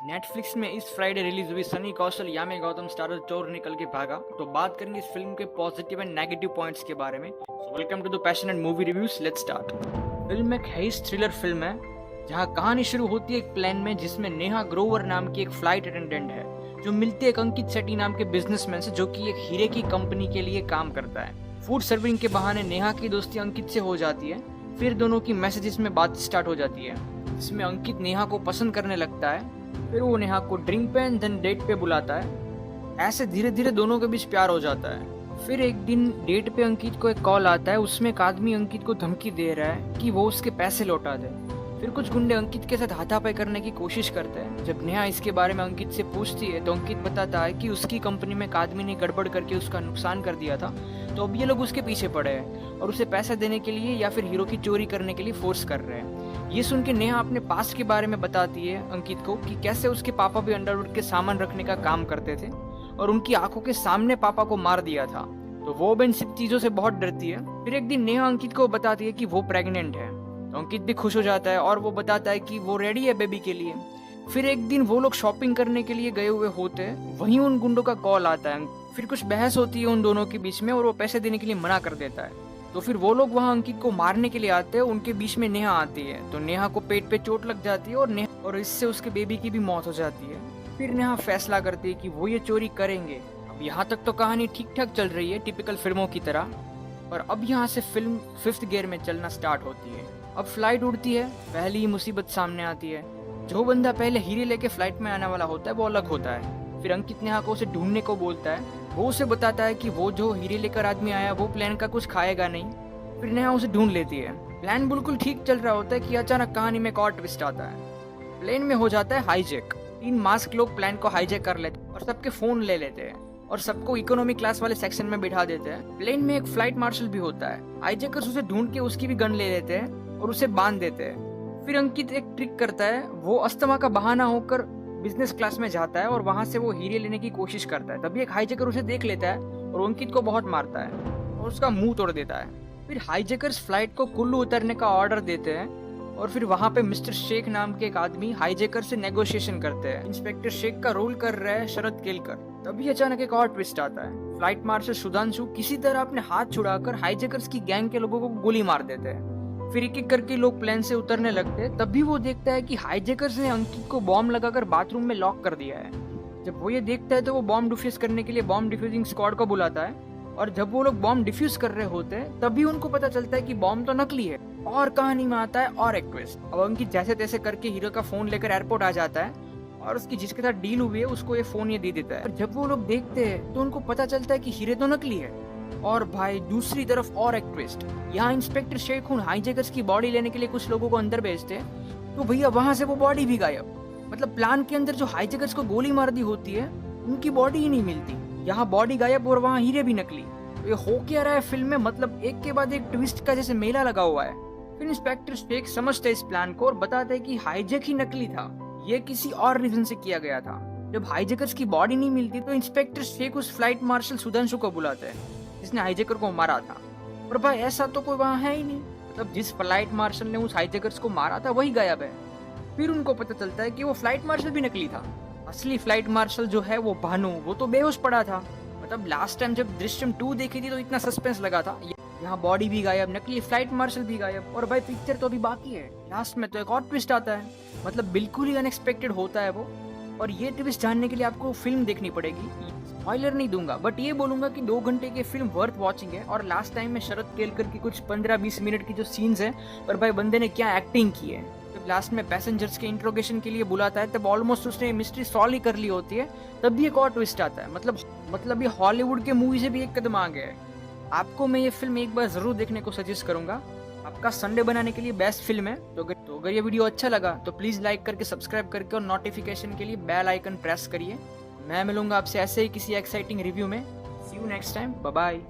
Netflix में इस Friday release हुई सनी कौशल यामी गौतम स्टारर चोर निकल के भागा। तो बात करेंगे इस फिल्म के पॉजिटिव एंड नेगेटिव पॉइंट्स के बारे में। So welcome to the passion and movie reviews, let's start. Film एक हेस्ट थ्रिलर फिल्म है जहां कहानी शुरू होती है एक प्लेन में जिसमें नेहा ग्रोवर नाम की एक फ्लाइट अटेंडेंट है जो मिलती है एक अंकित सेठी नाम के बिजनेसमैन से जो कि एक हीरे की कंपनी के लिए काम करता है। फूड सर्विंग के बहाने नेहा की दोस्ती अंकित से हो जाती है। फिर दोनों की मैसेजेस में बात स्टार्ट हो जाती है जिसमें अंकित नेहा को पसंद करने लगता है। फिर वो नेहा को ड्रिंक पे एंड देन डेट पे बुलाता है। ऐसे धीरे धीरे दोनों के बीच प्यार हो जाता है। फिर एक दिन डेट पे अंकित को एक कॉल आता है, उसमें एक आदमी अंकित को धमकी दे रहा है कि वो उसके पैसे लौटा दे। फिर कुछ गुंडे अंकित के साथ हाथापाई करने की कोशिश करते हैं। जब नेहा इसके बारे में अंकित से पूछती है तो अंकित बताता है कि उसकी कंपनी में एक आदमी ने गड़बड़ करके उसका नुकसान कर दिया था, तो अब ये लोग उसके पीछे पड़े हैं और उसे पैसे देने के लिए या फिर हीरो की चोरी करने के लिए फोर्स कर रहे हैं। ये सुन के नेहा अपने पास्ट के बारे में बताती है अंकित को कि कैसे उसके पापा भी अंडरवुड के सामान रखने का काम करते थे और उनकी आंखों के सामने पापा को मार दिया था, तो वो भी इन सब चीजों से बहुत डरती है। फिर एक दिन नेहा अंकित को बताती है कि वो प्रेग्नेंट है, तो अंकित भी खुश हो जाता है और वो बताता है कि वो रेडी है बेबी के लिए। फिर एक दिन वो लोग शॉपिंग करने के लिए गए हुए होते हैं, वहीं उन गुंडों का कॉल आता है। फिर कुछ बहस होती है उन दोनों के बीच में और वो पैसे देने के लिए मना कर देता है। तो फिर वो लोग वहाँ अंकित को मारने के लिए आते हैं। उनके बीच में नेहा आती है, तो नेहा को पेट पे चोट लग जाती है और इससे उसके बेबी की भी मौत हो जाती है। फिर नेहा फैसला करती है कि वो ये चोरी करेंगे। अब यहाँ तक तो कहानी ठीक ठाक चल रही है टिपिकल फिल्मों की तरह, पर अब यहाँ से फिल्म 5th गियर में चलना स्टार्ट होती है। अब फ्लाइट उड़ती है, पहली ही मुसीबत सामने आती है। जो बंदा पहले हीरे लेके फ्लाइट में आने वाला होता है वो अलग होता है। फिर अंकित नेहा को उसे ढूंढने को बोलता है। वो उसे बताता है कि वो जो हीरे लेकर आदमी आया वो प्लान का कुछ खाएगा नहीं। फिर नेहा उसे ढूंढ लेती है। प्लान बिल्कुल ठीक चल रहा होता है कि अचानक कहानी में एक और ट्विस्ट आता है। प्लेन में हो जाता है हाईजैक। 3 मास्क लोग प्लान को हाईजैक कर लेते हैं और सबके फोन ले लेते हैं और सबको इकोनॉमी क्लास वाले सेक्शन में बिठा देते हैं। प्लेन में एक फ्लाइट मार्शल भी होता है। हाईजैकर्स उसे ढूंढ के उसकी भी गन ले लेते हैं और उसे बांध देते हैं। फिर अंकित एक ट्रिक करता है, वो अस्थमा का बहाना होकर बिजनेस क्लास में जाता है और वहां से वो हीरे लेने की कोशिश करता है। तभी एक हाईजैकर उसे देख लेता है और अंकित को बहुत मारता है और उसका मुंह तोड़ देता है। फिर हाईजैकर्स फ्लाइट को कुल्लू उतरने का ऑर्डर देते हैं और फिर वहां पे मिस्टर शेख नाम के एक आदमी हाईजैकर से नेगोशिएशन करते हैं। इंस्पेक्टर शेख का रोल कर रहा है शरद केलकर। तभी अचानक एक और ट्विस्ट आता है। फ्लाइट मार्शल सुधांशु किसी तरह अपने हाथ छुड़ाकर हाईजैकर्स की गैंग के लोगों को गोली मार देते हैं। फिर एक एक करके लोग प्लेन से उतरने लगते हैं। तभी वो देखता है कि हाईजैकर्स ने अंकित को बॉम्ब लगाकर बाथरूम में लॉक कर दिया है। जब वो ये देखता है तो वो बॉम्ब डिफ्यूज करने के लिए बॉम्ब डिफ्यूजिंग स्क्वाड को बुलाता है और जब वो लोग बॉम्ब डिफ्यूज कर रहे होते हैं तभी उनको पता चलता है कि बॉम्ब तो नकली है। और कहानी में आता है और एक ट्विस्ट। अब अंकित जैसे तैसे करके हीरो का फोन लेकर एयरपोर्ट आ जाता है और उसकी जिसके साथ डील हुई है उसको ये फोन ये दे देता है। जब वो लोग देखते हैं तो उनको पता चलता है कि हीरे तो नकली है। और भाई दूसरी तरफ और एक ट्विस्ट, यहाँ इंस्पेक्टर शेख उन हाईजैकर्स की बॉडी लेने के लिए कुछ लोगों को अंदर भेजते हैं, तो भैया वहां से वो बॉडी भी गायब। मतलब प्लान के अंदर जो हाईजैकर्स को गोली मार दी होती है उनकी बॉडी ही नहीं मिलती, यहाँ बॉडी गायब और वहाँ हीरे भी नकली। तो ये हो क्या रहा है फिल्म में, मतलब एक के बाद एक ट्विस्ट का जैसे मेला लगा हुआ है। फिर इंस्पेक्टर शेख समझते इस प्लान को और बताते हैं कि हाईजैक ही नकली था, ये किसी और रीजन से किया गया था। जब हाईजैकर्स की बॉडी नहीं मिलती तो इंस्पेक्टर शेख उस फ्लाइट मार्शल सुधांशु को बुलाते हैं जिसने हाईजैकर को मारा था। पर भाई ऐसा तो कोई वहाँ है ही नहीं, मतलब जिस फ्लाइट मार्शल ने उस हाईजैकर्स को मारा था वही गायब है। फिर उनको पता चलता है कि वो फ्लाइट मार्शल भी नकली था। असली फ्लाइट मार्शल जो है वो भानु, वो तो बेहोश पड़ा था। मतलब लास्ट टाइम जब दृश्यम 2 देखी थी तो इतना सस्पेंस लगा था, यहाँ बॉडी भी गायब, नकली फ्लाइट मार्शल भी गायब, और भाई पिक्चर तो अभी बाकी है। लास्ट में तो एक और ट्विस्ट आता है, मतलब बिल्कुल ही अनएक्सपेक्टेड होता है वो। और ये ट्विस्ट जानने के लिए आपको फिल्म देखनी पड़ेगी। स्पॉइलर नहीं दूंगा बट ये बोलूंगा कि 2 घंटे की फिल्म वर्थ वॉचिंग है। और लास्ट टाइम में शरद केलकर की कुछ 15-20 मिनट की जो सीन्स है, पर भाई बंदे ने क्या एक्टिंग की है। जब लास्ट में पैसेंजर्स के इंट्रोगेशन के लिए बुलाता है तब ऑलमोस्ट उसने मिस्ट्री सॉल्व ही कर ली होती है, तब भी एक और ट्विस्ट आता है। मतलब ये हॉलीवुड के मूवी से भी एक कदम आ गया है। आपको मैं ये फिल्म एक बार जरूर देखने को सजेस्ट करूंगा। आपका संडे बनाने के लिए बेस्ट फिल्म है। तो अगर ये वीडियो अच्छा लगा तो प्लीज लाइक करके सब्सक्राइब करके और नोटिफिकेशन के लिए बेल आइकन प्रेस करिए। मैं मिलूंगा आपसे ऐसे ही किसी एक्साइटिंग रिव्यू में। See you next time, bye bye.